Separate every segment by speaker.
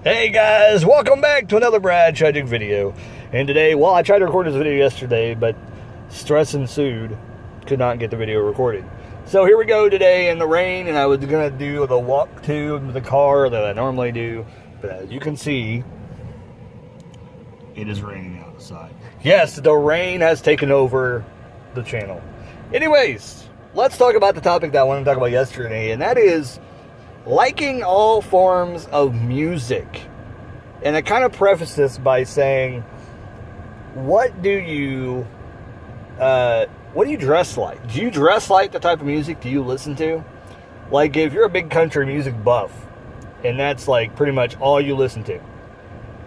Speaker 1: Hey guys, welcome back to another Brad Tragic video. And today, well, I tried to record this video yesterday, but stress ensued. Could not get the video recorded. So here we go today in the rain, and I was going to do the walk to the car that I normally do. But as you can see, it is raining outside. Yes, the rain has taken over the channel. Anyways, let's talk about the topic that I wanted to talk about yesterday, and that is liking all forms of music. And I kind of preface this by saying, what do you dress like? Do you dress like the type of music do you listen to? Like, if you're a big country music buff, and that's like pretty much all you listen to,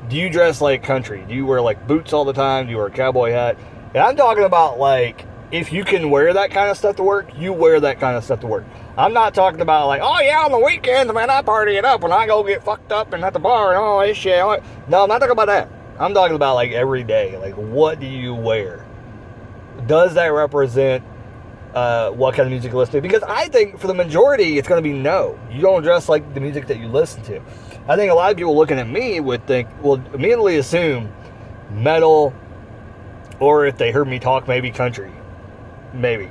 Speaker 1: do you dress like country? Do you wear like boots all the time? Do you wear a cowboy hat? And I'm talking about, like, if you can wear that kind of stuff to work, you wear that kind of stuff to work. I'm not talking about like, oh yeah, on the weekends, man, I party it up when I go get fucked up and at the bar and all this shit. No, I'm not talking about that. I'm talking about like every day. Like, what do you wear? Does that represent what kind of music you listen to? Because I think for the majority, it's going to be no. You don't dress like the music that you listen to. I think a lot of people looking at me would think, well, immediately assume metal, or if they heard me talk, maybe country. Maybe.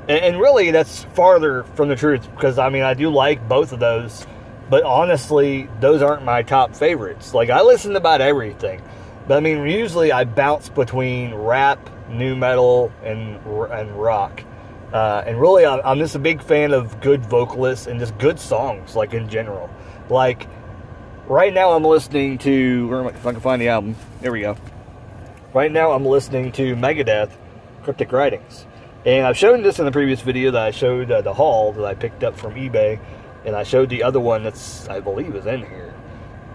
Speaker 1: And really, that's farther from the truth, because, I mean, I do like both of those, but honestly, those aren't my top favorites. Like, I listen to about everything, but, I mean, usually I bounce between rap, new metal, and rock. And really, I'm just a big fan of good vocalists and just good songs, like, in general. Like, right now I'm listening to, if I can find the album, there we go. Right now I'm listening to Megadeth, Cryptic Writings. And I've shown this in the previous video that I showed the haul that I picked up from eBay. And I showed the other one that's, I believe, is in here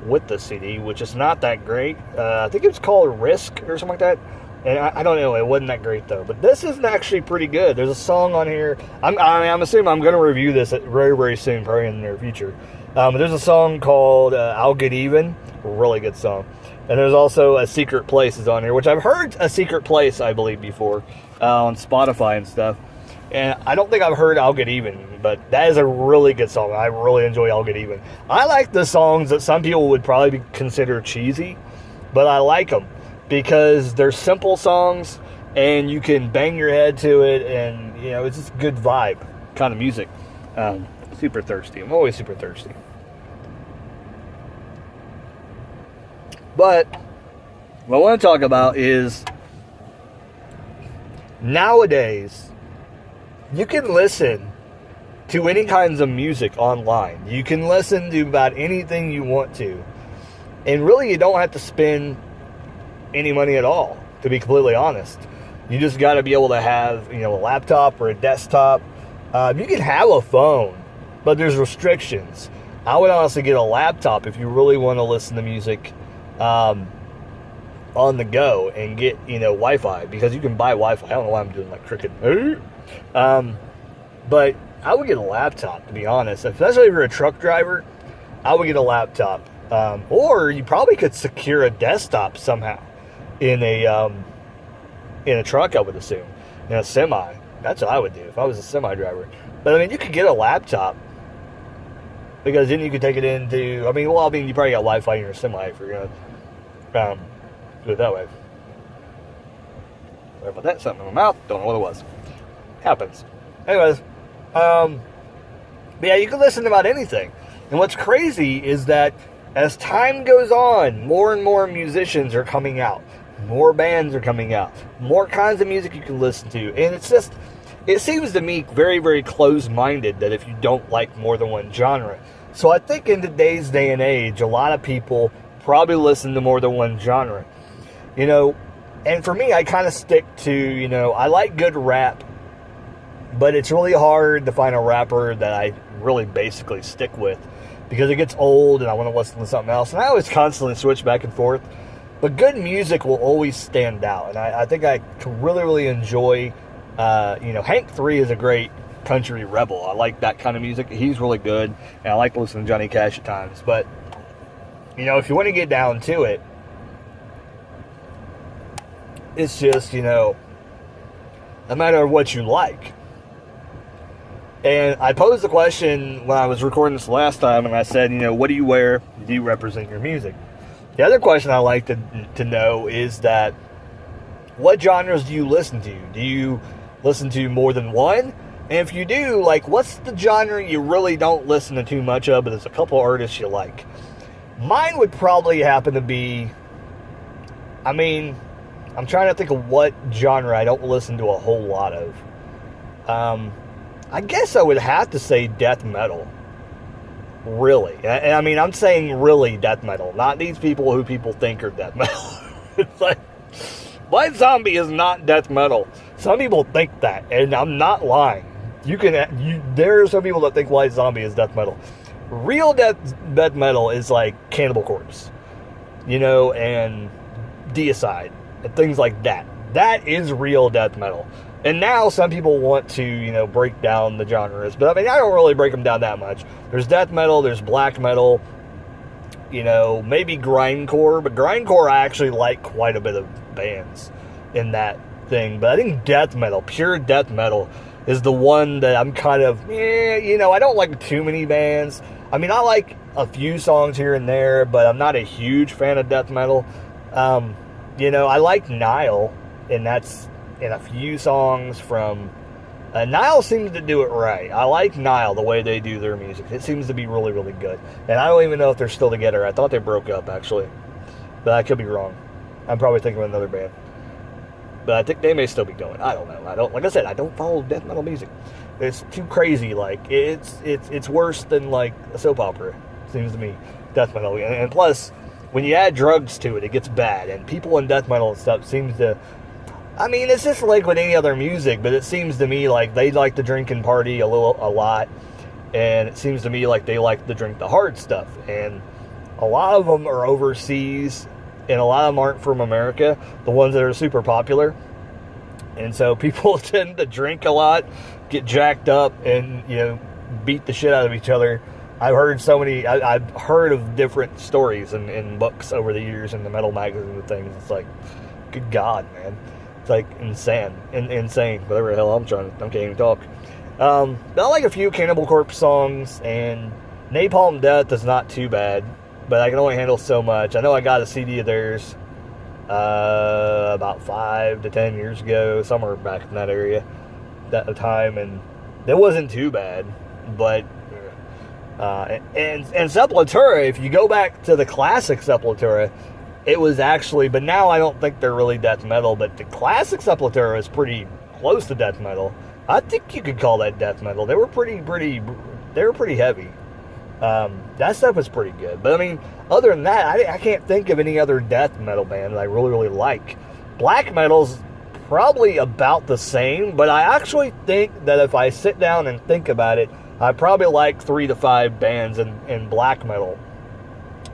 Speaker 1: with the CD, which is not that great. I think it's called Risk or something like that. And I don't know, it wasn't that great though. But this is actually pretty good. There's a song on here. I'm assuming I'm going to review this very, very soon, probably in the near future. There's a song called I'll Get Even. A really good song. And there's also A Secret Place is on here, which I've heard A Secret Place, I believe, before on Spotify and stuff. And I don't think I've heard I'll Get Even, but that is a really good song. I really enjoy I'll Get Even. I like the songs that some people would probably consider cheesy, but I like them because they're simple songs and you can bang your head to it, and, you know, it's just good vibe kind of music. Super thirsty. I'm always super thirsty. But what I want to talk about is nowadays you can listen to any kinds of music online. You can listen to about anything you want to. And really, you don't have to spend any money at all, to be completely honest. You just got to be able to have, you know, a laptop or a desktop. You can have a phone, but there's restrictions. I would honestly get a laptop if you really want to listen to music on the go and get, you know, Wi-Fi, because you can buy Wi-Fi. I don't know why I'm doing like cricket. But I would get a laptop, to be honest. Especially if you're a truck driver, I would get a laptop. Or you probably could secure a desktop somehow in a truck, I would assume. In a semi. That's what I would do if I was a semi driver. But I mean, you could get a laptop, because then you could take it into, you probably got Wi-Fi in your semi if you're going to do it that way. Sorry about that, something in my mouth, don't know what it was. Happens. Anyways, but yeah, you can listen to about anything. And what's crazy is that as time goes on, more and more musicians are coming out. More bands are coming out. More kinds of music you can listen to. And it's just, it seems to me very, very close-minded that if you don't like more than one genre. So I think in today's day and age, a lot of people probably listen to more than one genre. You know, and for me, I kind of stick to, you know, I like good rap, but it's really hard to find a rapper that I really basically stick with, because it gets old and I want to listen to something else. And I always constantly switch back and forth. But good music will always stand out. And I think I can really, really enjoy, you know, Hank 3 is a great country rebel. I like that kind of music. He's really good. And I like listening to Johnny Cash at times. But, you know, if you want to get down to it, it's just, you know, no matter what you like. And I posed the question when I was recording this last time, and I said, what do you wear? Do you represent your music? The other question I like to know is that what genres do you listen to? Do you listen to more than one? And if you do, what's the genre you really don't listen to too much of, but there's a couple artists you like? Mine would probably happen to be, I'm trying to think of what genre I don't listen to a whole lot of. I guess I would have to say death metal. Really. And I'm saying really death metal. Not these people who people think are death metal. It's like, White Zombie is not death metal. Some people think that, and I'm not lying. There are some people that think White Zombie is death metal. Real death metal is like Cannibal Corpse, and Deicide, and things like that. That is real death metal. And now some people want to, break down the genres. But I don't really break them down that much. There's death metal, there's black metal, maybe grindcore. But grindcore, I actually like quite a bit of bands in that thing. But I think death metal, pure death metal, is the one that I'm kind of, I don't like too many bands. I like a few songs here and there, but I'm not a huge fan of death metal. I like Nile, and that's in a few songs from... Nile seems to do it right. I like Nile, the way they do their music. It seems to be really, really good. And I don't even know if they're still together. I thought they broke up, actually. But I could be wrong. I'm probably thinking of another band. But I think they may still be going. I don't know. Like I said, I don't follow death metal music. It's too crazy. It's worse than, a soap opera, seems to me, death metal. And plus, when you add drugs to it, it gets bad. And people in death metal and stuff seems to... it's just like with any other music, but it seems to me like they like to drink and party a lot, and it seems to me like they like to drink the hard stuff, and a lot of them are overseas, and a lot of them aren't from America, the ones that are super popular, and so people tend to drink a lot, get jacked up, and, beat the shit out of each other. I've heard of different stories in books over the years in the metal magazines and things. It's like, good God, man. Insane, whatever the hell I can't even talk. But I like a few Cannibal Corpse songs, and Napalm Death is not too bad, but I can only handle so much. I know I got a CD of theirs about 5 to 10 years ago, somewhere back in that area, that time, and it wasn't too bad, but and Sepultura, if you go back to the classic Sepultura, it was actually, but now I don't think they're really death metal, but the classic Sepultura is pretty close to death metal. I think you could call that death metal. They were pretty heavy. That stuff was pretty good. But other than that, I can't think of any other death metal band that I really, really like. Black metal's probably about the same, but I actually think that if I sit down and think about it, I probably like 3 to 5 bands in black metal.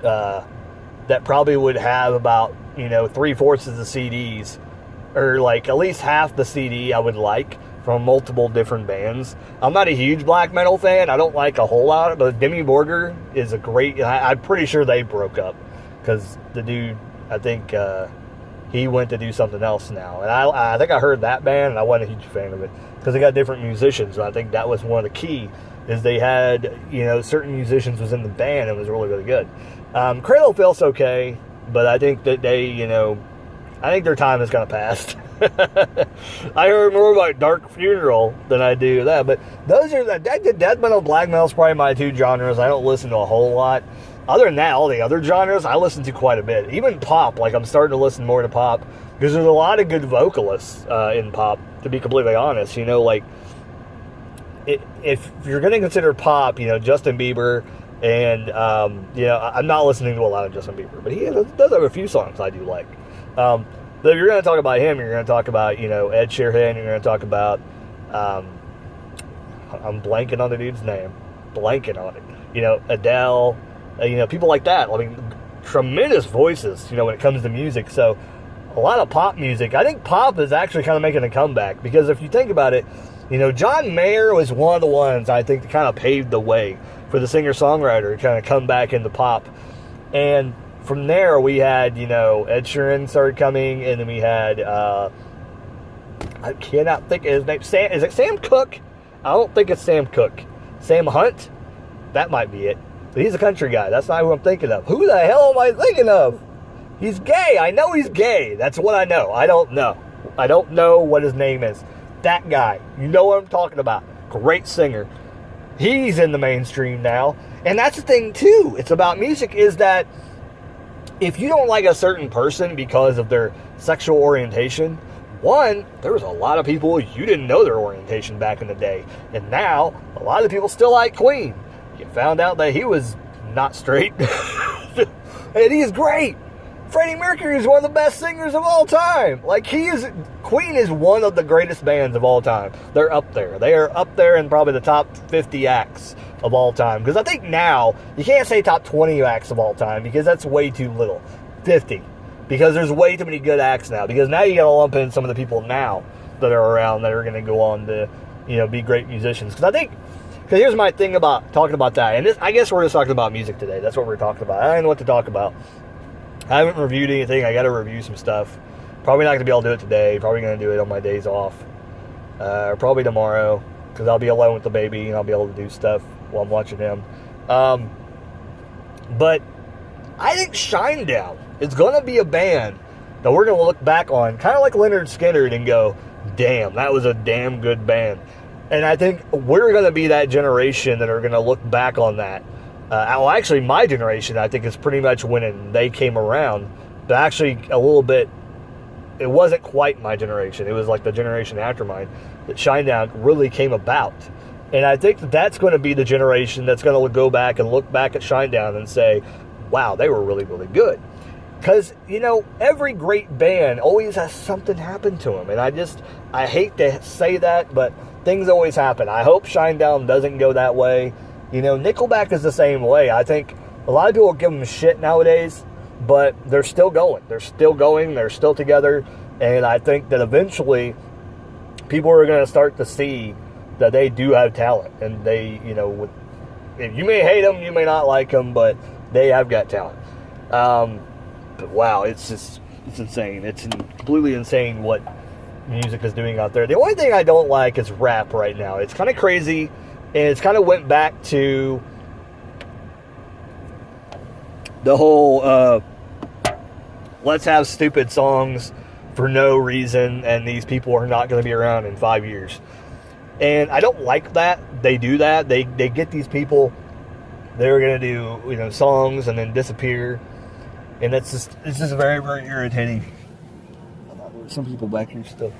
Speaker 1: That probably would have about, 3/4 of the CDs, or at least half the CD I would like from multiple different bands. I'm not a huge black metal fan. I don't like a whole lot, but Dimmu Borgir is a great... I'm pretty sure they broke up, because the dude, I think, he went to do something else now. And I think I heard that band, and I wasn't a huge fan of it, because they got different musicians, and I think that was one of the key, is they had, certain musicians was in the band, and it was really, really good. Cradle of Filth's okay, but I think that they, I think their time has kind of passed. I heard more about Dark Funeral than I do that, but those are death metal, black metal is probably my 2 genres. I don't listen to a whole lot. Other than that, all the other genres I listen to quite a bit. Even pop, I'm starting to listen more to pop, because there's a lot of good vocalists in pop, to be completely honest. If you're going to consider pop, Justin Bieber. And, I'm not listening to a lot of Justin Bieber, but he does have a few songs I do like. But if you're going to talk about him, you're going to talk about, Ed Sheeran, you're going to talk about, I'm blanking on the dude's name. Blanking on it. Adele, people like that. Tremendous voices, when it comes to music. So, a lot of pop music. I think pop is actually kind of making a comeback, because if you think about it, John Mayer was one of the ones, I think, that kind of paved the way for the singer-songwriter to kind of come back into pop. And from there, we had, Ed Sheeran started coming, and then we had, I cannot think of his name. Is it Sam Cooke? I don't think it's Sam Cooke. Sam Hunt? That might be it. But he's a country guy. That's not who I'm thinking of. Who the hell am I thinking of? He's gay. I know he's gay. That's what I know. I don't know. I don't know what his name is. That guy. You know what I'm talking about. Great singer. He's in the mainstream now. And that's the thing, too. It's about music is that if you don't like a certain person because of their sexual orientation, one, there was a lot of people you didn't know their orientation back in the day. And now, a lot of people still like Queen. You found out that he was not straight. And he's great. Freddie Mercury is one of the best singers of all time. Queen is one of the greatest bands of all time. They're up there. They are up there in probably the top 50 acts of all time. Because I think now, you can't say top 20 acts of all time because that's way too little. 50. Because there's way too many good acts now. Because now you got to lump in some of the people now that are around that are going to go on to, be great musicians. Because here's my thing about talking about that. And I guess we're just talking about music today. That's what we're talking about. I don't know what to talk about. I haven't reviewed anything. I got to review some stuff. Probably not going to be able to do it today. Probably going to do it on my days off. Or probably tomorrow. Because I'll be alone with the baby and I'll be able to do stuff while I'm watching him. But I think Shinedown is going to be a band that we're going to look back on, kind of like Lynyrd Skynyrd, and go, damn, that was a damn good band. And I think we're going to be that generation that are going to look back on that. Actually, my generation, I think, is pretty much when they came around. But actually, a little bit, it wasn't quite my generation. It was like the generation after mine that Shinedown really came about. And I think that's going to be the generation that's going to go back and look back at Shinedown and say, wow, they were really, really good. Because, every great band always has something happen to them. And I hate to say that, but things always happen. I hope Shinedown doesn't go that way. Nickelback is the same way. I think a lot of people give them shit nowadays, but they're still going. They're still together. And I think that eventually people are going to start to see that they do have talent. And they, you may hate them, you may not like them, but they have got talent. But wow, it's insane. It's completely insane what music is doing out there. The only thing I don't like is rap right now. It's kind of crazy. And it's kind of went back to the whole, let's have stupid songs for no reason, and these people are not going to be around in 5 years. And I don't like that. They do that. They get these people, they're going to do, songs and then disappear. And it's just very, very irritating. Some people back here still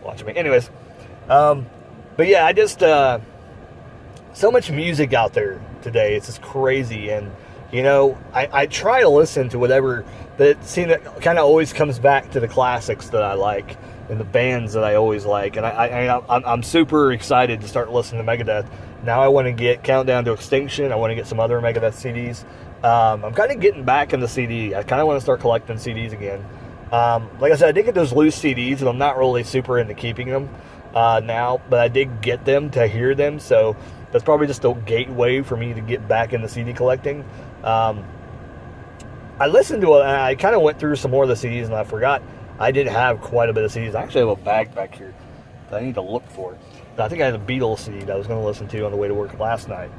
Speaker 1: watching me. Anyways, but yeah, I just... so much music out there today. It's just crazy. And, I try to listen to whatever that kind of always comes back to the classics that I like and the bands that I always like. And I'm super excited to start listening to Megadeth. Now I want to get Countdown to Extinction. I want to get some other Megadeth CDs. I'm kind of getting back in the CD. I kind of want to start collecting CDs again. Like I said, I did get those loose CDs, and I'm not really super into keeping them now. But I did get them to hear them, so that's probably just a gateway for me to get back into CD collecting. I listened to it, and I kind of went through some more of the CDs, and I forgot I did have quite a bit of CDs. I actually have a bag back here that I need to look for. I think I had a Beatles CD that I was going to listen to on the way to work last night.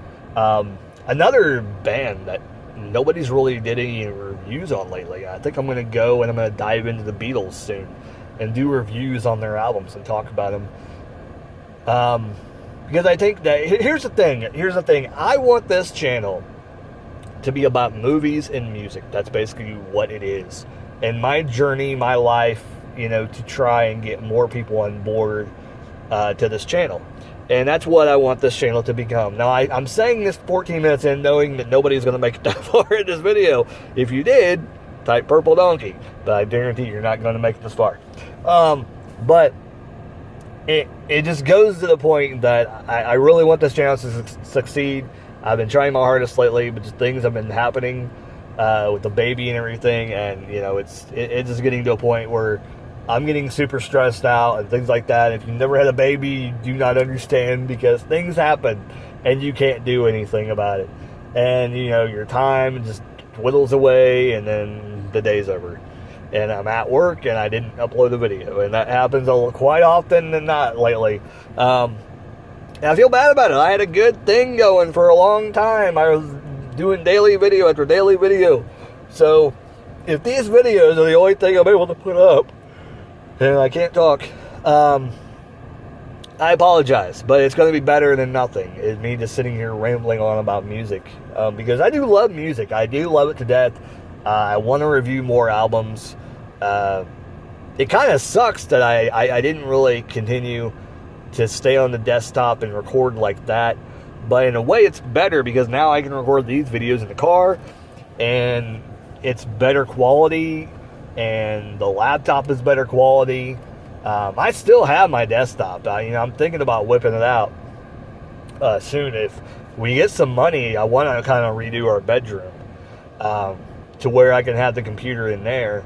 Speaker 1: Another band that nobody's really did any reviews on lately. I think I'm going to go and I'm going to dive into the Beatles soon and do reviews on their albums and talk about them. Because I think that, here's the thing. I want this channel to be about movies and music. That's basically what it is. And my journey, my life, to try and get more people on board to this channel. And that's what I want this channel to become. Now, I'm saying this 14 minutes in, knowing that nobody's going to make it that far in this video. If you did, type Purple Donkey. But I guarantee you're not going to make it this far. But it just goes to the point that I really want this channel to succeed. I've been trying my hardest lately, but just things have been happening with the baby and everything. And, it's just getting to a point where I'm getting super stressed out and things like that. If you never had a baby, you do not understand, because things happen and you can't do anything about it. And, your time just whittles away, and then the day's over. And I'm at work and I didn't upload the video. And that happens quite often than not lately. And I feel bad about it. I had a good thing going for a long time. I was doing daily video after daily video. So, if these videos are the only thing I'm able to put up, and I can't talk, I apologize, but it's going to be better than nothing. It's me just sitting here rambling on about music, because I do love music. I do love it to death. I want to review more albums. It kind of sucks that I didn't really continue to stay on the desktop and record like that, but in a way it's better because now I can record these videos in the car, and it's better quality, and the laptop is better quality. I still have my desktop. I'm thinking about whipping it out soon. If we get some money, I want to kind of redo our bedroom to where I can have the computer in there.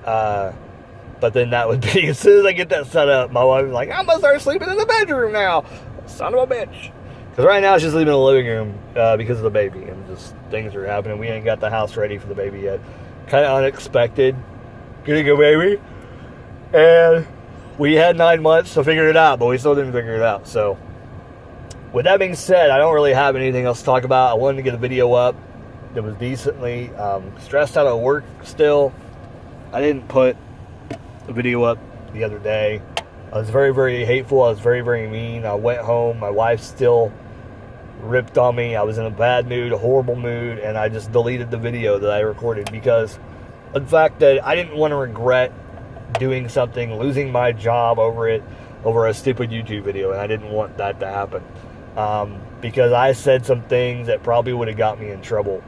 Speaker 1: But then that would be, as soon as I get that set up, my wife's like, I'm going to start sleeping in the bedroom now. Son of a bitch. Because right now, it's just leaving the living room because of the baby. And just things are happening. We ain't got the house ready for the baby yet. Kind of unexpected. Getting a baby. And we had 9 months to figure it out, but we still didn't figure it out. So, with that being said, I don't really have anything else to talk about. I wanted to get a video up that was decently stressed out at work still. I didn't put a video up the other day. I was very, very hateful. I was very, very mean. I went home. My wife still ripped on me. I was in a bad mood, a horrible mood, and I just deleted the video that I recorded because of the fact that I didn't want to regret doing something, losing my job over it, over a stupid YouTube video, and I didn't want that to happen. Because I said some things that probably would have got me in trouble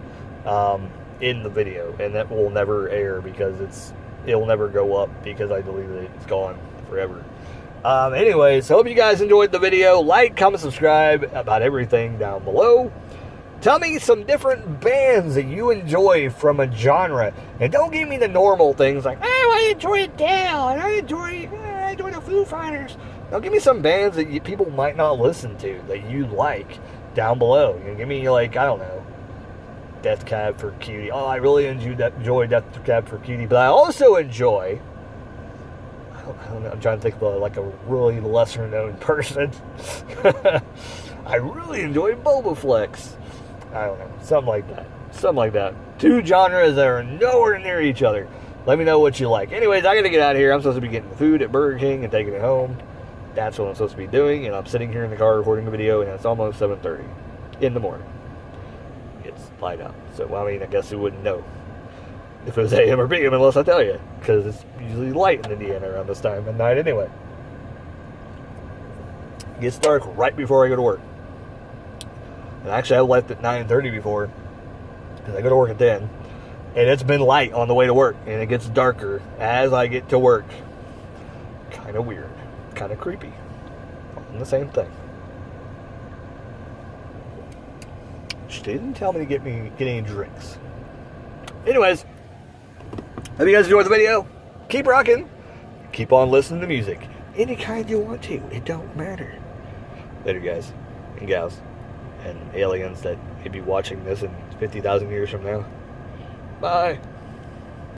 Speaker 1: in the video, and that will never air because it'll never go up because I deleted it. It's gone forever. Anyways, hope you guys enjoyed the video. Like, comment, subscribe about everything down below. Tell me some different bands that you enjoy from a genre. And don't give me the normal things like, oh, I enjoy Adele, and I enjoy the Foo Fighters. Now, give me some bands that people might not listen to that you like down below. Give me, like, I don't know, Death Cab for Cutie. Oh, I really enjoy Death Cab for Cutie. But I also enjoy, I don't know, I'm trying to think of like a really lesser known person. I really enjoy Boba Flex. I don't know, something like that. Something like that. Two genres that are nowhere near each other. Let me know what you like. Anyways, I gotta get out of here. I'm supposed to be getting food at Burger King and taking it home. That's what I'm supposed to be doing, and I'm sitting here in the car recording a video, and it's almost 7:30 in the morning. It's light out. So, I mean, I guess you wouldn't know if it was AM or PM unless I tell you, because it's usually light in Indiana around this time at night anyway. It gets dark right before I go to work. And actually, I left at 9:30 before, because I go to work at 10. And it's been light on the way to work, and it gets darker as I get to work. Kind of weird. Kind of creepy. On the same thing. She didn't tell me to get any drinks. Anyways, hope you guys enjoyed the video. Keep rocking. Keep on listening to music. Any kind you want to. It don't matter. Later, guys and gals and aliens that may be watching this in 50,000 years from now. Bye.